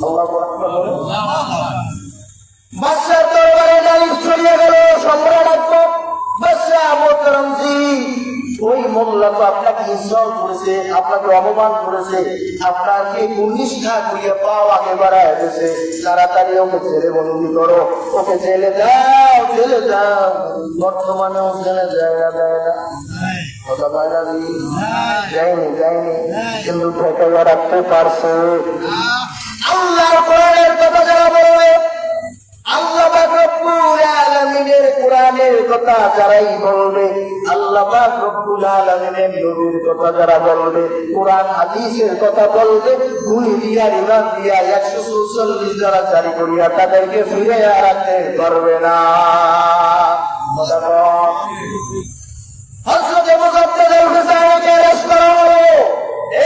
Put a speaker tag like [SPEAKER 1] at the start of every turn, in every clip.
[SPEAKER 1] আল্লাহু আকবার বলে। বাদশার দরবারে ডালিম ছড়িয়ে গেল, সম্রাট আকবর, বাদশাহ মোহতারাম জি, ওই মোল্লা তো আপনাকে ইনসাল্ট করেছে, আপনাকে অপমান করেছে, আপনাকে কুনিষ্ঠা করিয়া পাও আগে বাড়ায় গেছে, তাড়াতাড়ি ওকে জেলে বন্দী করো, ওকে জেলে দাও, জেলে দাও। বর্তমানেও জেলে জায়গা দেয় না, কথা পায় না, যায়নি যায়নি, কিন্তু ঠেকে রাখতে পারছে। আল্লাহর কোরআনের কথা যারা বলবে, আল্লাহ পাক রব্বুল আলামিনের কোরআনের কথা যারাই বলবে, আল্লাহ পাক রব্বুল আলামিনের নবীর কথা যারা বলবে, কোরআন হাদিসের কথা বলবে, গুলি দিয়া ইমান দিয়া 144 যারা জারি করিয়া তাদেরকে ফিরে রাখতে পারবে না। হযরত মুজাদ্দিদুল হুসাইনকে অ্যারেস্ট করা হলো।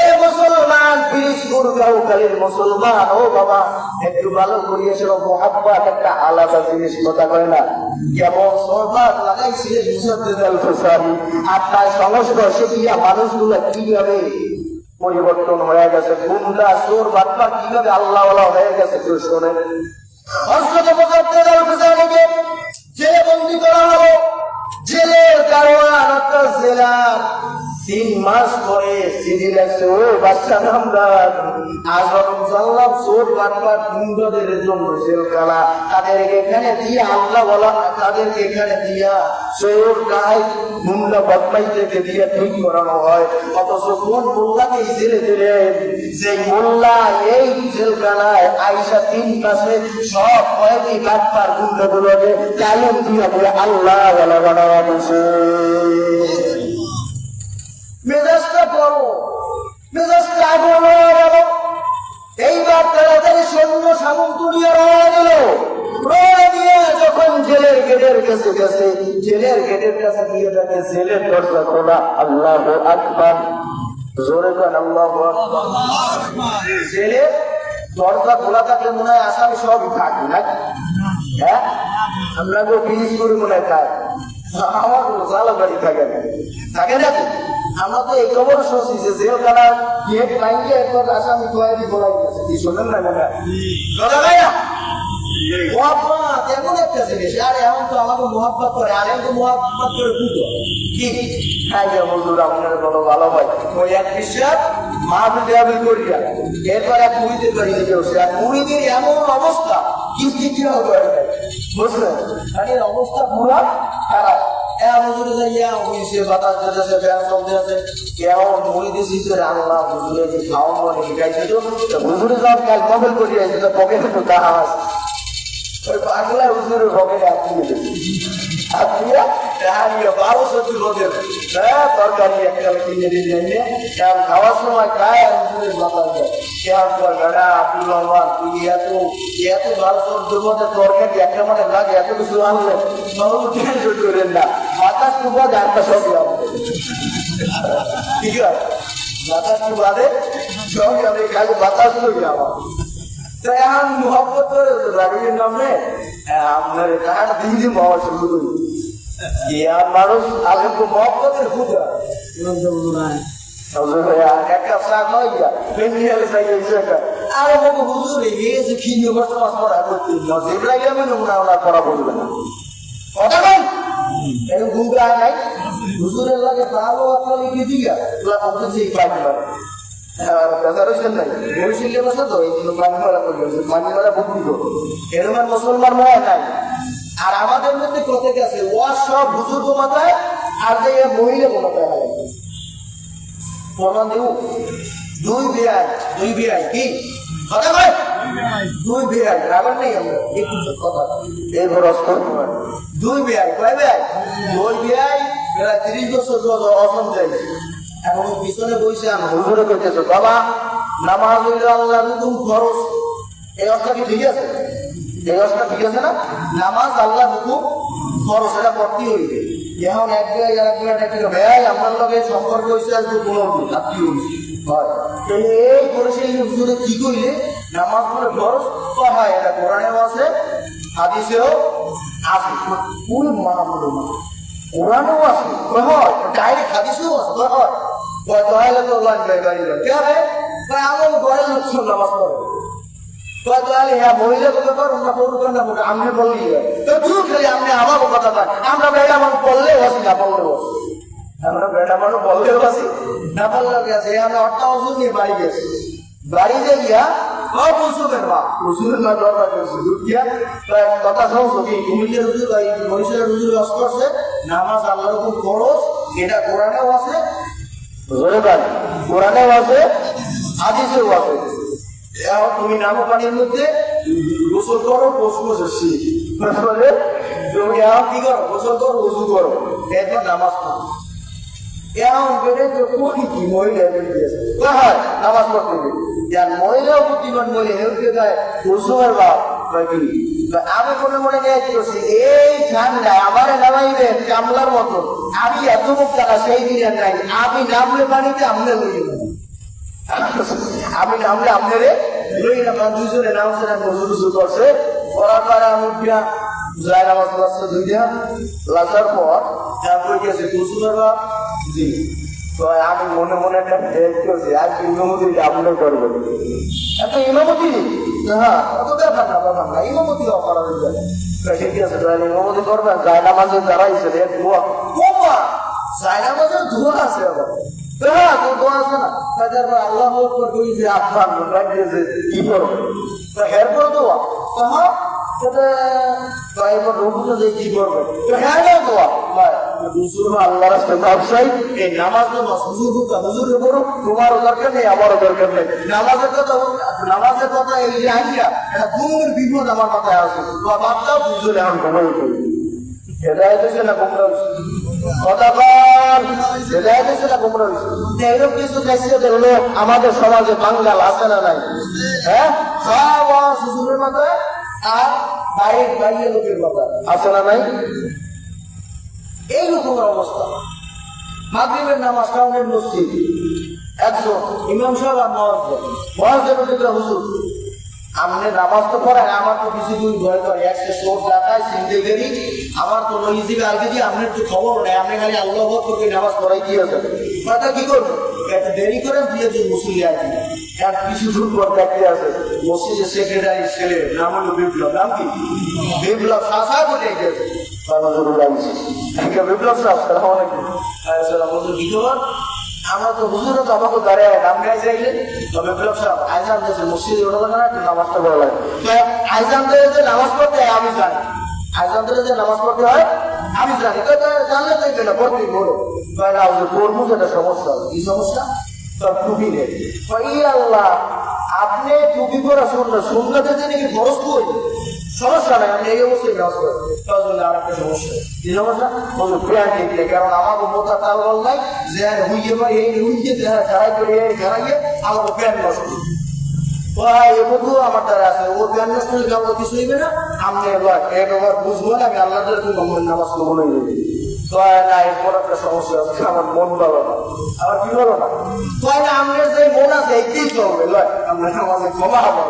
[SPEAKER 1] এ মুসলমান, পিরিজপুর গাউখালীর মুসলমান, ও বাবা একটু ভালো করিয়েছিল, মোহাব্বত একটা আলাদা জিনিস, কথা কয় না। কেমন সরকার লাগাইছিলেন মুজাদ্দিদুল হুসাইন, আপনার সংস্পর্শে গিয়া মানুষগুলো কিভাবে পরিবর্তন হয়ে গেছে, গুন্ডা চোর বাটপার কিভাবে আল্লাহওয়ালা হয়ে গেছে, কেউ শোনেন। হযরত মুজাদ্দিদুল হুসাইনকে জেলে বন্দী করা হলো। জেলের দারোয়ান অর্থাৎ জেলার 3 মাস পরে চিঠি লেখছে, ও বাদশা সম্রাট, আজরম সাল্লাম চোর বাটপার গুন্ডাদের জন্য জেলখানা, তাদেরকে এখানে দিয়া আল্লাহ বলা, তাদেরকে এখানে দিয়া চোর গায়ে গুন্ডা বদমাইদেরকে দিয়ে ঠিক করানো হয়। অথচ কোন মোল্লাকে জেলে দিলে, যে মোল্লা এই জেলখানায় আইসা 3 মাসে সব কয়েকই বাটপার গুন্ডাগুলোকে তালিম দিয়া বলে আল্লাহ বলা বানানো হয়েছে। মেজাজটা বড়, মেজাজটা আগুন হয়ে গেল। এইবার তাড়াতাড়ি সৈন্য সামন্ত নিয়ে রওনা দিল। রওনা দিয়ে যখন জেলের গেটের কাছে গেছে, জেলের গেটের কাছে গিয়ে দেখে জেলের দরজা খোলা। আল্লাহু আকবার, জোরে করেন আল্লাহু আকবার। জেলের দরজা খোলা থাকলে মনে হয় আসামি সবই থাকে নাকি? হ্যাঁ, আমরা তো বিশ করে মনে হয় খাই, আমার জালা বাড়ি থাকে না, থাকে নাকি? আমরা তো এই খবর শুনছি যে জেলখানার গেট ভাঙিয়ে একবার আসামি তৈরি বলাই গেছে, কি শোনেন না? মনে হয় মোহাব্বত এমন একটা জিনিস, আর এমন তো আমাকে মোহাব্বত করে, আর এমন তো মোহাব্বত করে বুঝো কি বন্ধুর আপনার বড় ভালো হয়। ওই এক বিশ্বাস মাহফিল করিয়া এরপর এক মুড়িদের বাড়িতে গেছে, আর মুড়িদের এমন অবস্থা কি বুঝলেন, মানে অবস্থা পুরা খারাপ। বাতাস যাচ্ছে, ফ্যান চলতে আছে, কেমন মুড়িদের শীতের আল্লাহ হুজুরে যে খাওয়ান মানে শিখাইছিল, হুজুরে যখন কাল কবেল করিয়াছিল পকেটে তো তাহা আছে, ওই পাগলা হুজুরের পকেটে আত্মীয় আত্মীয় 12-14 রোদের তরকারি একটা কিনে দিয়ে খাওয়ার সময় খায় হুজুরের বাতাস দেয়। কেমন কর গাড়া আব্দুল রহমান, তুই এত 12-14 মধ্যে তরকারি একটা মানে লাগে, এত কিছু আনলে টেনশন করেন না, বাতাস টু বাদে একটা সবই হবে, ঠিক আছে? বাতাস টু বাদে সবই হবে, খালি বাতাস টুই আমার। তাই এখন মোহাব্বত করে রাগির নামে আপনার টাকাটা দিয়ে দিন বাবা শুরু করি। মানুষ আগে তো মোহাব্বতের খুঁজা একটা চা খাওয়াই যা আরে বাবু হুজুর এসে খিনিয়ে বসে মাছ পড়া করতে যেগুলা গেলে মনে ওনার পড়া বলবে না, কথা বল এরকম ঘুমটা নাই। হুজুরের লাগে ভালো আপনার লিখে দিয়া ওরা বলতেছে এই পানি মারা মুসলমান মনে নাই। আর আমাদের মধ্যে কত গেছে ও সব বুজুর্গ মাথায়, আর যে মহিলা মাথায় হয় প্রমাণ দেব। 2 বিয়াই কি কথা ভাই, 2 বিয়াই রাবার নেই আমরা একটু কথা এই খরচ করবো। 2 বিয়াই কয় ভাই, 2 বিয়াই 30 বছর অসম যাইছে, এখন পিছনে বসে আমি হুজুরে করতেছে বাবা নামাজ হইলে আল্লাহ হুকুম খরচ, এই অবস্থা কি ঠিক আছে? এই অবস্থা ঠিক আছে না? নামাজ আল্লাহ হুকুম খরচ, এটা করতেই হইবে। এখন এক জায়গায় ভাই আপনার লগে সম্পর্ক হয়েছে আজকে 15 দিন আত্মীয় হয়েছে হয়, এই করেছে হুজুরে কি করলে নামাজ পড়ে খরচ হয়, এটা কোরআনেও আছে হাদিসেও আছে, পুরো মাহমুদ কোরআনেও আছে হয়, ডাইরেক্ট হাদিসেও আছে হয়। নামাজ পড়ে হ্যাঁ মহিলা কথা কর আমরা পড়ুন না আমি বললি তো তুই খালি আপনি আমাকে কথা কয় আমরা বেটা মানুষ বললেও আসি না বললেও আমরা বেটা মানুষ বললেও আসি না বললেও গেছে আমরা অট্টা ওষুধ নিয়ে বাড়ি গেছি বাড়িতে গিয়া কুসুমের মা দরকার করছে দুটিয়া কথা শুনছো কি কুমিল্লার হুজুর মহিষের হুজুর রস করছে নামাজ আল্লাহর খুব খরচ এটা কোরআনেও আছে কোরআনেও আছে হাদিসেও আছে তুমি নামো পানির মধ্যে গোসল করো পশু এসেছি তুমি এখন কি করো গোসল করো উজু করো এরপর নামাজ পড়ো এখন বেড়ে কি মহিলা হয় নামাজ পড়তে মহিলাও বুদ্ধিমান মহিলা হেউকে গায়ে কুসুমের বাপ আমি মনে মনে নিয়ে করছি এই ঠান্ডায় আমার নামাইবেন কামলার মতো আমি এত মুখ টাকা সেই দিনের নাই আমি নামলে পানিতে আমলে লই আমি নামলে আপনারে দুজনে নামছে না মজুর করছে করার পরে আমি যাই নামাজ পড়াচ্ছে দুইটা লাগার পর তারপরে গেছে কুসুমের বাপ জি তো আমি মনে মনে একটা ভেদ করছি আজ ইমামতি আপনি করবো এত ইমামতি হ্যাঁ অত ব্যাপার না ব্যাপার না ইমামতি করা যাবে ঠিক আছে তাহলে ইমামতি করবেন যায় নামাজে দাঁড়াইছে রে ধোয়া কোমা যায় নামাজের ধোয়া আছে আবার হ্যাঁ তো ধোয়া আছে না তারপর আল্লাহ কই যে আপনার রাখিয়েছে কি করবে তো এরপর ধোয়া হ্যাঁ কি করবে তো হ্যাঁ ধোয়া আল্লাহ রাস্তায় ব্যবসায়ী এই নামাজ হুজুরে করো তোমারও দরকার নেই আমারও দরকার নেই নামাজের কথা এই যে আইয়া এটা ঘুমের বিপদ আমার মাথায় আসে বাপটাও হুজুরে এখন ঘুমাই করি এটা হইতেছে না গুমরা কথা এটা হইতেছে না গুমরা এরকম কিছু খাইছে হলো আমাদের সমাজে বাঙ্গাল আছে না নাই হ্যাঁ সব হুজুরের মাথায় আর বাইরের বাইরের লোকের মাথায় আছে না নাই এই রকমের অবস্থা মাগরিবের নামাজ টাউনের মসজিদ একজন ইমাম সাহেব আর মহাজের হুজুর আপনি নামাজ তো পড়েন আমার তো কিছু দূর ভয় করে একশো চোর ডাকায় সিন্দেগেরি আমার তো নইজি আলকে দিয়ে আপনার তো খবর নেই আপনি খালি আল্লাহ করে নামাজ পড়াই দিয়েছেন কথা কি করবেন একটা দেরি করেন দিয়েছে মুসলি আর কি এক কিছু দূর পর দেখতে আছে মসজিদের সেক্রেটারি ছেলে নাম হলো বিপ্লব নাম কি বিপ্লব শাসা বলে গেছে বিপ্লব সাহেব অনেক কি খবর আমরা তো হুজুর তো আমাকে দাঁড়ায় নাম গাই চাইলে তবে বিপ্লব সাহেব আইজান দিয়েছে মসজিদে ওটা লাগে না একটু নামাজটা বড় লাগে আইজান দিয়ে যে নামাজ পড়তে হয় আমি জানি আইজান দিয়ে যে নামাজ পড়তে হয় আমি জানি তো জানলে তো এটা পড়তেই বলো পড়বো যেটা সমস্যা কি সমস্যা তোর টুপি নেই আল্লাহ আপনি টুপি পরা শুনতে নাকি খরচ করি সমস্যা নাই আমি এই অবস্থায় নামাজ পড়ি তার জন্য আর একটা সমস্যা কি সমস্যা বলবো প্রেয়ার দেখলে কারণ আমাকে মোটা তাল বল নাই যে হুইয়ে বা এই হুইয়ে খারাই করে খারাইয়ে আমাকে প্যান্ট নষ্ট আমার দ্বারা আছে ও প্যান্ট নষ্ট হলে যাবো কিছু হইবে না আমি এবার বুঝবো না আমি আল্লাহ নামাজ করবো না না এরপর একটা সমস্যা আছে আমার মন ভালো না আমার কি বলো না আমাদের যে মন আছে এইটাই চলবে লয় আমরা নামাজে ক্ষমা পাবো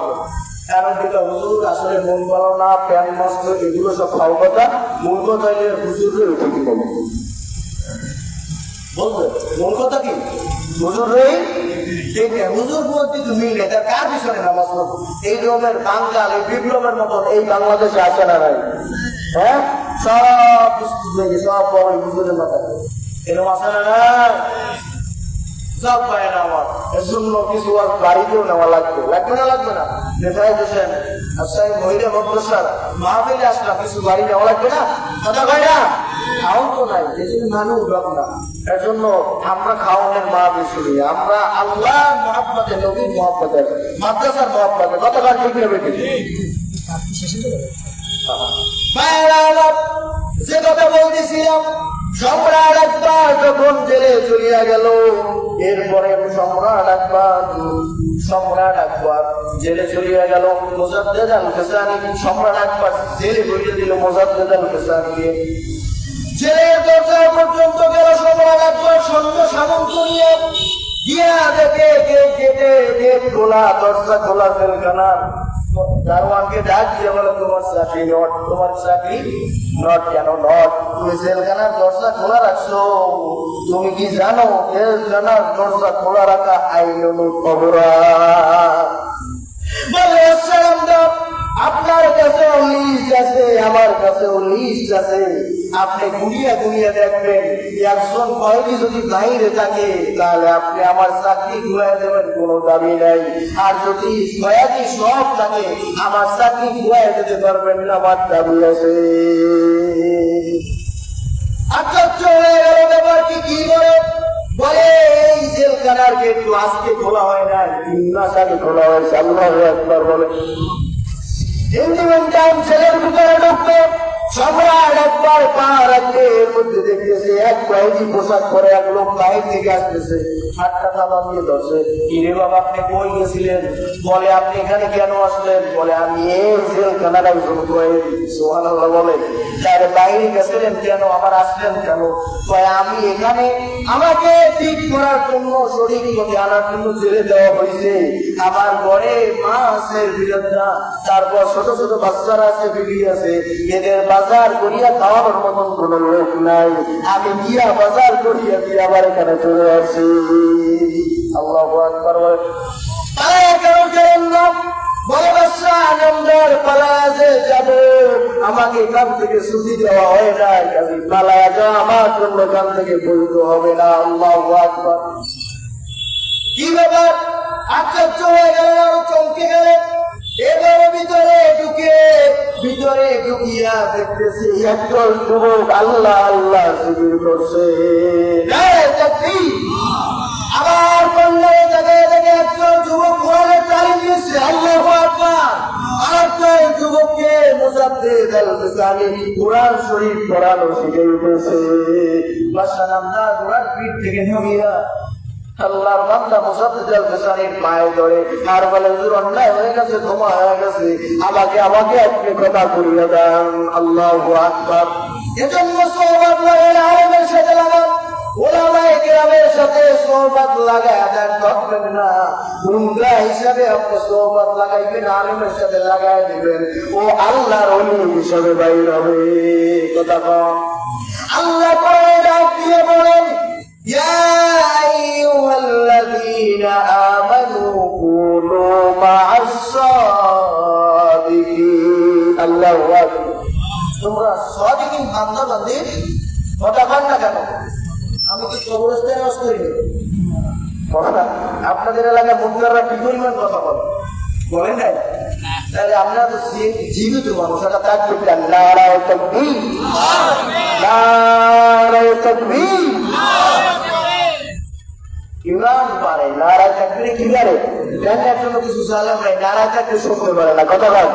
[SPEAKER 1] আসলে মন ভালো না প্যান নষ্ট এগুলো সব খাও কথা মূল কথা হুজুরের উপর কি বলবো বলবে মূল কথা কি হুজুরেই হুজুর বলতে তুমি এটা কার পিছনে নামাজ পড়বো এই রকমের বাঙ্গাল এই বিপ্লবের মতন এই বাংলাদেশে আসে না নাই হ্যাঁ সব সব বড় হুজুরের মাথায় এরকম আসে না নাই সব পায় না আমার এর জন্য কিছু আর বাড়িতেও নেওয়া লাগবে লাগবে না নেতায় বসেন মহিলা মদ্রসার মাহফিলে আসলাম কিছু বাড়ি নেওয়া লাগবে না কথা কয় না খাওয়ান তো নাই এই জন্য মানুষ রব না এর জন্য আমরা খাওয়ানোর মাহফিল শুনি আমরা আল্লাহ মহাব্বতে নবীর মহাব্বতে মাদ্রাসার মহাব্বতে কতবার ঠিক নেবে যে কথা বলতেছিলাম সম্রাট আকবর যখন জেলে চলিয়া গেল এরপরে সম্রাট আকবর জেলে চলিয়া গেল মুজাদ্দেদ আল ফিসানি সম্রাট আকবর জেলে বইয়ে দিল মুজাদ্দেদ আল ফিসানিকে জেলের দরজা পর্যন্ত গেল সম্রাট আকবর সৈন্য সামন্ত নিয়ে গিয়া দেখে গেট খোলা দরজা খোলা জেলখানার দারোয়ানকে ডাক দিয়ে বলে তোমার চাকরি নট কেন নট তুমি জেলখানার দরজা খোলা রাখছো তুমি কি জানো জেলখানার দরজা খোলা রাখা আইন অপরাধ বলে আছে, আমার কাছেও লিস্ট আছে। আপনি গুনিয়া গুনিয়া দেখবেন, একজন কয়েদি যদি বাইরে থাকে তাহলে আপনি আমার চাকরি ঘুরাই দেবেন, কোনো দাবি নাই। আর যদি কয়েদি সব থাকে আমার চাকরি ঘুরাই দিতে পারবেন না, আমার দাবি আছে। আশ্চর্য হয়ে গেল ব্যাপারটি কি বলে, বলে এই জেলখানার গেট তো আজকে খোলা হয় না, 3 মাস আগে খোলা হয়েছে। আল্লাহু আকবার বলে। ছেলের ভিতরে ঢুকবে, সম্রাট একবার পা রাখবে, এর মধ্যে দেখতেছে এক কয়েদি পোশাক পরে এক লোক বাইরে থেকে আসতেছে, হাতটা তালা দিয়ে ধরছে। কিরে বাবা, আপনি কই গেছিলেন? বলে আপনি এখানে কেন আসলেন? বলে আমি এই জেলখানার একজন কয়েদি। সুবহানাল্লাহ বলে। তার বাইরে গেছিলেন কেন, আবার আসলেন কেন? কয় আমি এখানে আমাকে ঠিক করার জন্য, শরীর প্রতি আনার জন্য জেলে দেওয়া হয়েছে। আমার ঘরে মা আছে বিরোধা, তারপর ছোট ছোট বাচ্চারা আছে, বিবি আছে, এদের বাজার করিয়া খাওয়ানোর মতন কোন লোক নাই। আমি গিয়া বাজার করিয়া দিয়ে আবার এখানে চলে আসি। আল্লাহু আকবার বলে। পালায়া কেন গেলেন না? বলে বাদশা আনন্দের পালায়া যে যাব, আমাকে এখান থেকে ছুটি দেওয়া হয় না, কাজে পালায়া যাওয়া আমার জন্য এখান থেকে বৈধ হবে না। আল্লাহু আকবার। কি ব্যাপার? আশ্চর্য হয়ে গেলেন, আরো চমকে গেলেন। এবার ভিতরে ঢুকিয়া দেখতেছি একজন যুবক আল্লাহ আল্লাহ জিকির করছে। আবার কল্যাণে জায়গায় দেখে একজন যুবক কোরআনের তালিম দিচ্ছে। আল্লাহু আকবার। আরেকজন যুবককে মুজাদ্দিদ আল-বিসানি কোরআন শরীফ পড়ানো শিখাইতেছে। বাদশা নামদার ঘোড়ার পিঠ থেকে নামিয়া আল্লাহর বান্দা মুজাদ্দিদ আল-বিসানির পায়ে ধরে আর বলে, হুজুর অন্যায় হয়ে গেছে, ক্ষমা হয়ে গেছে, আমাকে আপনি কথা করিয়ে দেন। আল্লাহু আকবার। এজন্য সোহবত লাগান, আলেমের সাথে লাগান, ওলামায়ে কেরামের সাথে সোহবত লাগায় দেন, করবেন না গুন্ডা হিসাবে আপনি সোহবত লাগাইবেন, আলেমের সাথে লাগায় দিবেন, ও আল্লাহর ওলি হিসাবে বাইর হবে। কথা কম। আল্লাহ কোরআনে ডাক দিয়ে বলেন, ইয়া আইয়ুহাল্লাযীনা আমানু কুনু মা'আস সাদিকিন। আল্লাহু আকবার। তোমরা সাদিকিন বান্দা বান্দী কথা বল না কেন? আমি কি কবরস্থানে বাস করি? আপনাদের এলাকায় মুদ্রারা কি পরিমাণ কথা বলেন নাই? তাহলে আপনারা তো জীবিত মানুষ, এটা থাকবে। নারায়ে তাকবীর, নারায়ে তাকবীর। ইমান পারে নারায়ে তাকবীর কি করে? জান্নাতের জন্য কিছু সালাম নাই, নারায়ে তাকবীর শুনতে পারে না। কথা বল।